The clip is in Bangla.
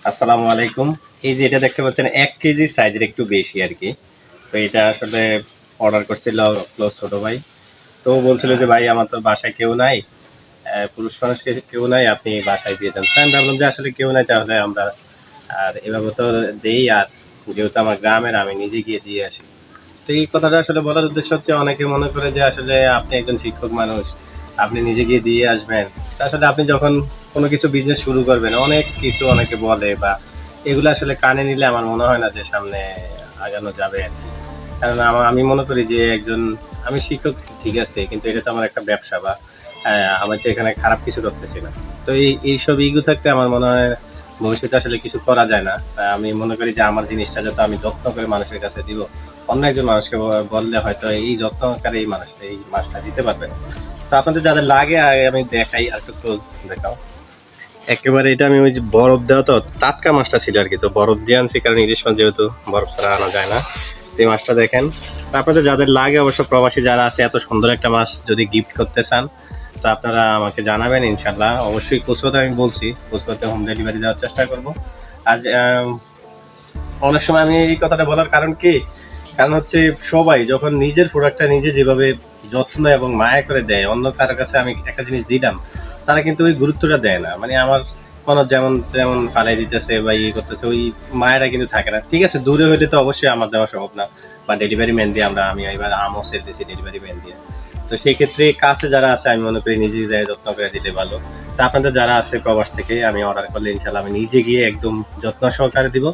আসসালামু আলাইকুম। এই যে এটা দেখতে পাচ্ছেন ১ কেজি সাইজের একটু বেশি আরকি। তো এটা আসলে অর্ডার করছিল ক্লোজ ছোট ভাই। তো ও বলছিল যে, "ভাই আমার তো বাসায় কেউ নাই। পুরুষ মানুষ কেউ নাই, আপনি বাসায় দিয়ে যান।" তো আমি ভাবলাম যে আসলে কেউ নাই তাহলে আমরা আর এভাবে তো দেই আর যেহেতু আমার গ্রামের আমি নিজে গিয়ে দিয়ে আসি। তো এই কথাটা আসলে বলার উদ্দেশ্য হচ্ছে অনেকে মনে করে যে আসলে আপনি একজন শিক্ষক মানুষ, আপনি নিজে গিয়ে দিয়ে আসবেন। তা আসলে আপনি যখন কোনো কিছু বিজনেস শুরু করবেন অনেক কিছু অনেকে বলে বা এগুলো আসলে কানে নিলে আমার মনে হয় না যে সামনে আগানো যাবে আর কি। কারণ আমি মনে করি যে একজন আমি শিক্ষক ঠিক আছে কিন্তু এটা তো আমার একটা ব্যবসা বা আমি তো এখানে খারাপ কিছু করতেছি না। তো এইসব ইগো থাকতে আমার মনে হয় ভবিষ্যতে আসলে কিছু করা যায় না। আমি মনে করি যে আমার জিনিসটা যত আমি যত্ন করে মানুষের কাছে দিব অন্য একজন মানুষকে বললে হয়তো এই যত্নকারী এই মানুষটা এই মাছটা দিতে পারবে না। তো আপনাদের যাদের লাগে আগে আমি দেখাই আর একটু ক্লোজ দেখাও। একেবারে এটা আমি ওই যে বরফ দেওয়া তো টাটকা মাছটা ছিল আর কি, তো বরফ দিয়ে আনছি কারণ ইলিশ মাছ যেহেতু বরফ ছাড়া আনা যায় না। তো এই মাছটা দেখেন। তো আপনাদের যাদের লাগে অবশ্য প্রবাসী যারা আছে এত সুন্দর একটা মাছ যদি গিফট করতে চান তো আপনারা আমাকে জানাবেন ইনশাল্লাহ। অবশ্যই খুচরোতে আমি বলছি খুচরোতে হোম ডেলিভারি দেওয়ার চেষ্টা করব। আজ অনেক সময় আমি এই কথাটা বলার কারণ কি, কারণ হচ্ছে সবাই যখন নিজের প্রোডাক্টটা নিজে যেভাবে যত্ন এবং মায়া করে দেয় অন্য কারো কাছে আমি একটা জিনিস দিলাম তারা কিন্তু ওই গুরুত্বটা দেয় না। মানে আমার কোনো যেমন যেমন ফালাই দিতেছে বা ইয়ে করতেছে ওই মায়েরা কিন্তু থাকে না। ঠিক আছে দূরে হইলে তো অবশ্যই আমার দেওয়া সম্ভব না বা ডেলিভারি ম্যান দিয়ে আমি এবার আমও সেল দিয়েছি ডেলিভারি ম্যান দিয়ে। তো সেই ক্ষেত্রে কাছে যারা আছে আমি মনে করি নিজে যায় যত্ন করে দিতে ভালো। তো আপনাদের যারা আছে প্রবাস থেকে আমি অর্ডার করলে ইনশাল্লাহ আমি নিজে গিয়ে একদম যত্ন সহকারে দিব।